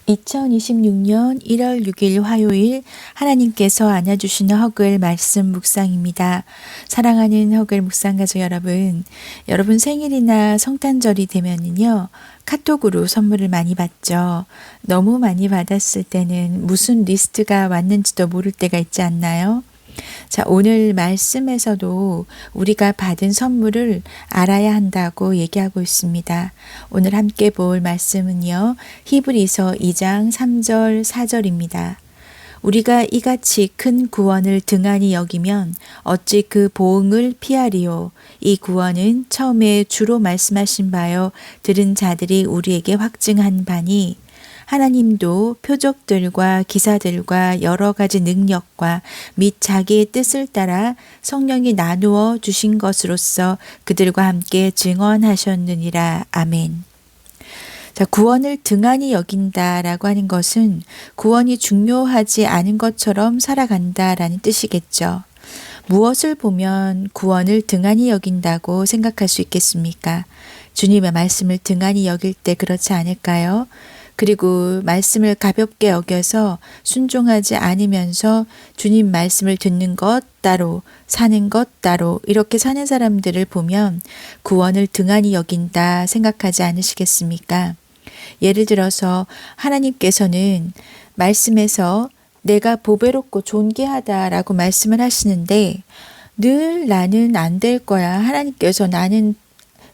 2026년 1월 6일 화요일 하나님께서 안아주시는 허글 말씀 묵상입니다. 사랑하는 허글 묵상 가족 여러분, 여러분 생일이나 성탄절이 되면은요, 카톡으로 선물을 많이 받죠. 너무 많이 받았을 때는 무슨 리스트가 왔는지도 모를 때가 있지 않나요? 자, 오늘 말씀에서도 우리가 받은 선물을 알아야 한다고 얘기하고 있습니다. 오늘 함께 볼 말씀은요, 히브리서 2장 3절 4절입니다. 우리가 이같이 큰 구원을 등한히 여기면 어찌 그 보응을 피하리요. 이 구원은 처음에 주로 말씀하신 바요 들은 자들이 우리에게 확증한 바니 하나님도 표적들과 기사들과 여러 가지 능력과 및 자기의 뜻을 따라 성령이 나누어 주신 것으로서 그들과 함께 증언하셨느니라. 아멘. 자, 구원을 등한히 여긴다라고 하는 것은 구원이 중요하지 않은 것처럼 살아간다라는 뜻이겠죠. 무엇을 보면 구원을 등한히 여긴다고 생각할 수 있겠습니까? 주님의 말씀을 등한히 여길 때 그렇지 않을까요? 그리고 말씀을 가볍게 여겨서 순종하지 않으면서 주님 말씀을 듣는 것 따로, 사는 것 따로 이렇게 사는 사람들을 보면 구원을 등한히 여긴다 생각하지 않으시겠습니까? 예를 들어서 하나님께서는 말씀에서 내가 보배롭고 존귀하다라고 말씀을 하시는데 늘 나는 안 될 거야. 하나님께서 나는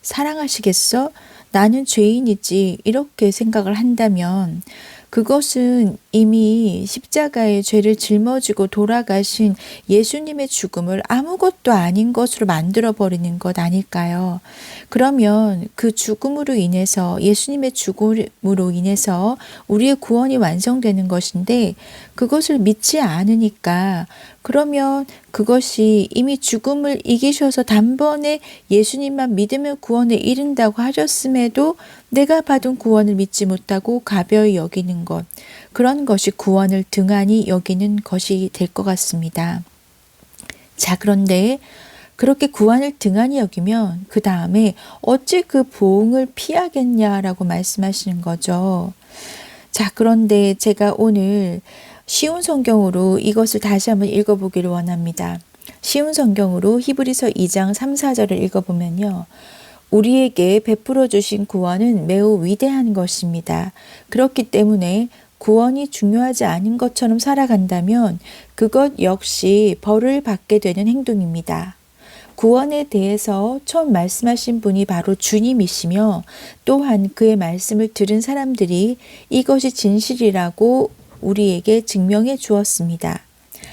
사랑하시겠어? 나는 죄인이지 이렇게 생각을 한다면 그것은 이미 십자가의 죄를 짊어지고 돌아가신 예수님의 죽음을 아무것도 아닌 것으로 만들어버리는 것 아닐까요? 그러면 그 죽음으로 인해서 예수님의 죽음으로 인해서 우리의 구원이 완성되는 것인데 그것을 믿지 않으니까 그러면 그것이 이미 죽음을 이기셔서 단번에 예수님만 믿으면 구원에 이른다고 하셨음에도 내가 받은 구원을 믿지 못하고 가벼이 여기는 것, 그런 것이 구원을 등한히 여기는 것이 될 것 같습니다. 자, 그런데 그렇게 구원을 등한히 여기면 그 다음에 어찌 그 보응을 피하겠냐라고 말씀하시는 거죠. 자, 그런데 제가 오늘 쉬운 성경으로 이것을 다시 한번 읽어보기를 원합니다. 쉬운 성경으로 히브리서 2장 3, 4절을 읽어보면요. 우리에게 베풀어 주신 구원은 매우 위대한 것입니다. 그렇기 때문에 구원이 중요하지 않은 것처럼 살아간다면 그것 역시 벌을 받게 되는 행동입니다. 구원에 대해서 처음 말씀하신 분이 바로 주님이시며 또한 그의 말씀을 들은 사람들이 이것이 진실이라고 우리에게 증명해 주었습니다.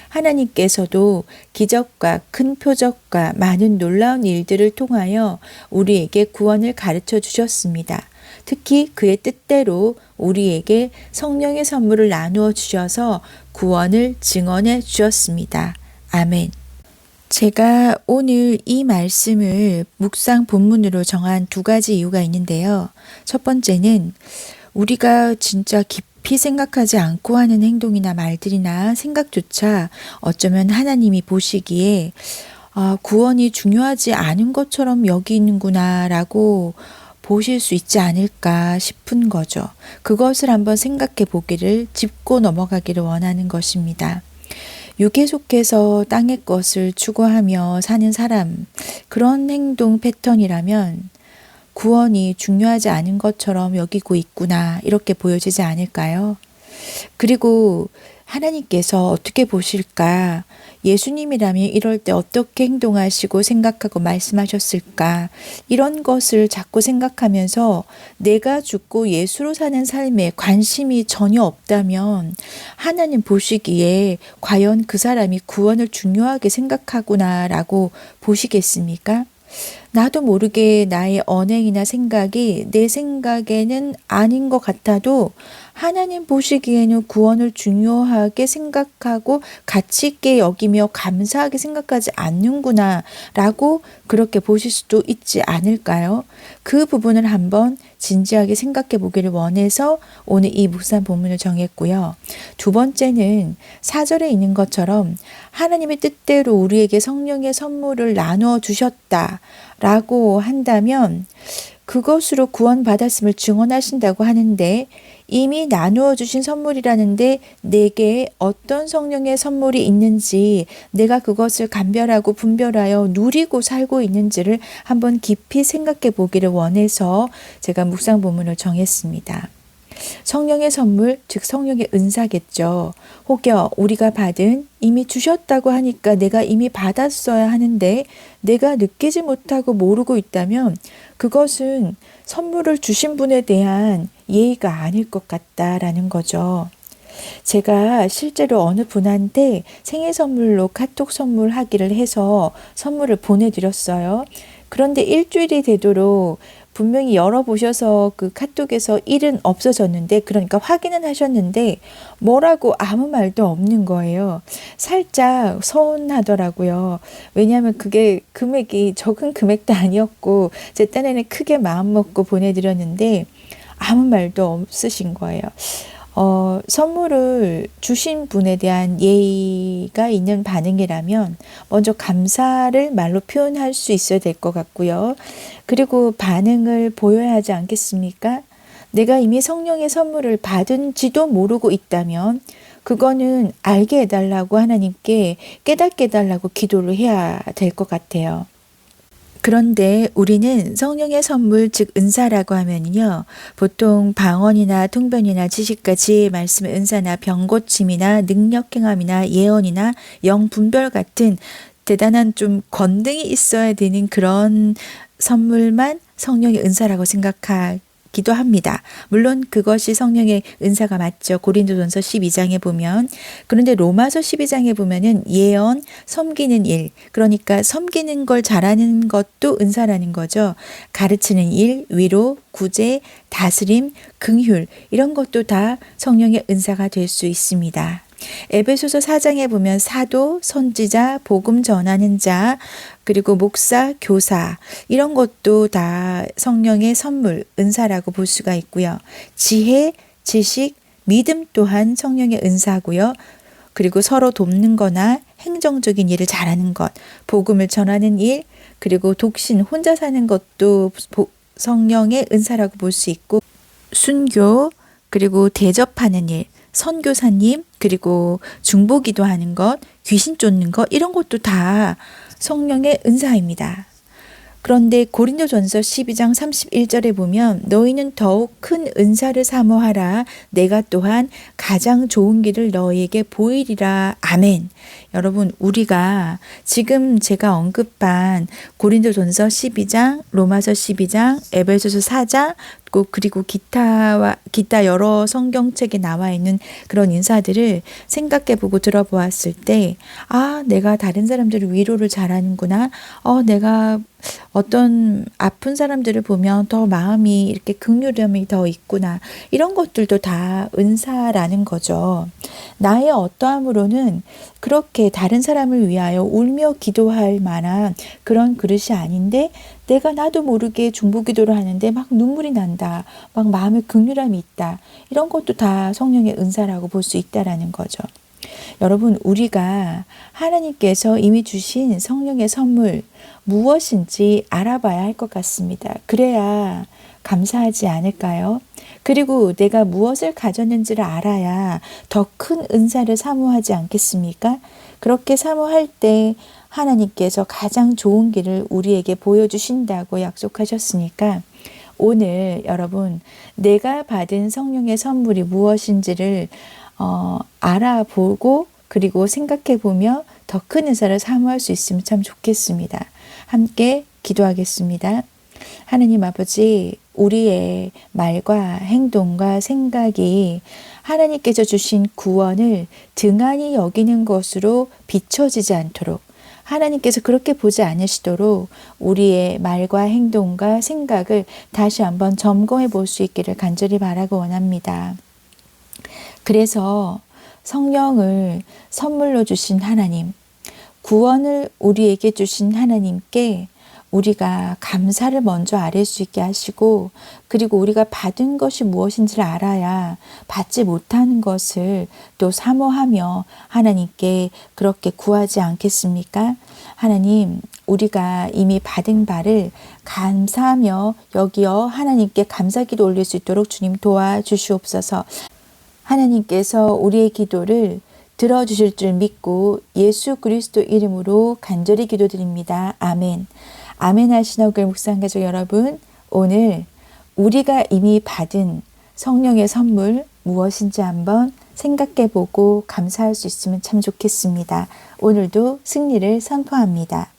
하나님께서도 기적과 큰 표적과 많은 놀라운 일들을 통하여 우리에게 구원을 가르쳐 주셨습니다. 특히 그의 뜻대로 우리에게 성령의 선물을 나누어 주셔서 구원을 증언해 주셨습니다. 아멘. 제가 오늘 이 말씀을 묵상 본문으로 정한 두 가지 이유가 있는데요. 첫 번째는 우리가 진짜 깊이 생각하지 않고 하는 행동이나 말들이나 생각조차 어쩌면 하나님이 보시기에 구원이 중요하지 않은 것처럼 여기는구나 라고 보실 수 있지 않을까 싶은 거죠. 그것을 한번 생각해 보기를 짚고 넘어가기를 원하는 것입니다. 육에 속해서 땅의 것을 추구하며 사는 사람, 그런 행동 패턴이라면 구원이 중요하지 않은 것처럼 여기고 있구나 이렇게 보여지지 않을까요? 그리고 하나님께서 어떻게 보실까? 예수님이라면 이럴 때 어떻게 행동하시고 생각하고 말씀하셨을까? 이런 것을 자꾸 생각하면서 내가 죽고 예수로 사는 삶에 관심이 전혀 없다면 하나님 보시기에 과연 그 사람이 구원을 중요하게 생각하구나라고 보시겠습니까? 나도 모르게 나의 언행이나 생각이 내 생각에는 아닌 것 같아도 하나님 보시기에는 구원을 중요하게 생각하고 가치 있게 여기며 감사하게 생각하지 않는구나 라고 그렇게 보실 수도 있지 않을까요? 그 부분을 한번 진지하게 생각해 보기를 원해서 오늘 이 묵상 본문을 정했고요. 두 번째는 4절에 있는 것처럼 하나님의 뜻대로 우리에게 성령의 선물을 나누어 주셨다라고 한다면 그것으로 구원받았음을 증언하신다고 하는데 이미 나누어 주신 선물이라는데 내게 어떤 성령의 선물이 있는지, 내가 그것을 감별하고 분별하여 누리고 살고 있는지를 한번 깊이 생각해 보기를 원해서 제가 묵상 본문을 정했습니다. 성령의 선물, 즉 성령의 은사겠죠. 혹여 우리가 받은, 이미 주셨다고 하니까 내가 이미 받았어야 하는데 내가 느끼지 못하고 모르고 있다면 그것은 선물을 주신 분에 대한 예의가 아닐 것 같다라는 거죠. 제가 실제로 어느 분한테 생일 선물로 카톡 선물하기를 해서 선물을 보내드렸어요. 그런데 일주일이 되도록 분명히 열어보셔서 그 카톡에서 일은 없어졌는데, 그러니까 확인은 하셨는데 뭐라고 아무 말도 없는 거예요. 살짝 서운하더라고요. 왜냐하면 그게 금액이 적은 금액도 아니었고 제 딴에는 크게 마음먹고 보내드렸는데 아무 말도 없으신 거예요. 선물을 주신 분에 대한 예의가 있는 반응이라면 먼저 감사를 말로 표현할 수 있어야 될 것 같고요. 그리고 반응을 보여야 하지 않겠습니까? 내가 이미 성령의 선물을 받은지도 모르고 있다면 그거는 알게 해달라고 하나님께 깨닫게 해달라고 기도를 해야 될 것 같아요. 그런데 우리는 성령의 선물, 즉 은사라고 하면요, 보통 방언이나 통변이나 지식과 지혜의 말씀의 은사나 병고침이나 능력 행함이나 예언이나 영분별 같은 대단한 좀 권능이 있어야 되는 그런 선물만 성령의 은사라고 생각하기도 합니다. 물론 그것이 성령의 은사가 맞죠. 고린도전서 12장에 보면. 그런데 로마서 12장에 보면은 예언, 섬기는 일, 그러니까 섬기는 걸 잘하는 것도 은사라는 거죠. 가르치는 일, 위로, 구제, 다스림, 긍휼, 이런 것도 다 성령의 은사가 될 수 있습니다. 에베소서 4장에 보면 사도, 선지자, 복음 전하는 자, 그리고 목사, 교사, 이런 것도 다 성령의 선물, 은사라고 볼 수가 있고요. 지혜, 지식, 믿음 또한 성령의 은사고요. 그리고 서로 돕는 거나 행정적인 일을 잘하는 것, 복음을 전하는 일, 그리고 독신, 혼자 사는 것도 성령의 은사라고 볼 수 있고, 순교, 그리고 대접하는 일, 선교사님, 그리고 중보기도 하는 것, 귀신 쫓는 것, 이런 것도 다 성령의 은사입니다. 그런데 고린도전서 12장 31절에 보면 너희는 더욱 큰 은사를 사모하라. 내가 또한 가장 좋은 길을 너희에게 보이리라. 아멘. 여러분, 우리가 지금 제가 언급한 고린도전서 12장, 로마서 12장, 에베소서 4장, 그리고 기타 여러 성경책에 나와 있는 그런 인사들을 생각해보고 들어보았을 때, 아, 내가 다른 사람들을 위로를 잘하는구나. 내가 어떤 아픈 사람들을 보면 더 마음이 이렇게 긍휼함이 더 있구나. 이런 것들도 다 은사라는 거죠. 나의 어떠함으로는 그렇게 다른 사람을 위하여 울며 기도할 만한 그런 그릇이 아닌데, 내가 나도 모르게 중보기도를 하는데 막 눈물이 난다. 막 마음에 긍휼함이 있다. 이런 것도 다 성령의 은사라고 볼 수 있다라는 거죠. 여러분, 우리가 하나님께서 이미 주신 성령의 선물 무엇인지 알아봐야 할 것 같습니다. 그래야 감사하지 않을까요? 그리고 내가 무엇을 가졌는지를 알아야 더 큰 은사를 사모하지 않겠습니까? 그렇게 사모할 때 하나님께서 가장 좋은 길을 우리에게 보여주신다고 약속하셨으니까 오늘 여러분, 내가 받은 성령의 선물이 무엇인지를 알아보고 그리고 생각해보며 더 큰 은사를 사모할 수 있으면 참 좋겠습니다. 함께 기도하겠습니다. 하느님 아버지, 우리의 말과 행동과 생각이 하나님께서 주신 구원을 등한히 여기는 것으로 비춰지지 않도록, 하나님께서 그렇게 보지 않으시도록 우리의 말과 행동과 생각을 다시 한번 점검해 볼 수 있기를 간절히 바라고 원합니다. 그래서 성령을 선물로 주신 하나님, 구원을 우리에게 주신 하나님께 우리가 감사를 먼저 아릴 수 있게 하시고, 그리고 우리가 받은 것이 무엇인지를 알아야 받지 못하는 것을 또 사모하며 하나님께 그렇게 구하지 않겠습니까? 하나님, 우리가 이미 받은 바를 감사하며 여기어 하나님께 감사기도 올릴 수 있도록 주님 도와주시옵소서. 하나님께서 우리의 기도를 들어주실 줄 믿고 예수 그리스도 이름으로 간절히 기도드립니다. 아멘. 아멘 하신 허글 묵상가족 여러분, 오늘 우리가 이미 받은 성령의 선물 무엇인지 한번 생각해 보고 감사할 수 있으면 참 좋겠습니다. 오늘도 승리를 선포합니다.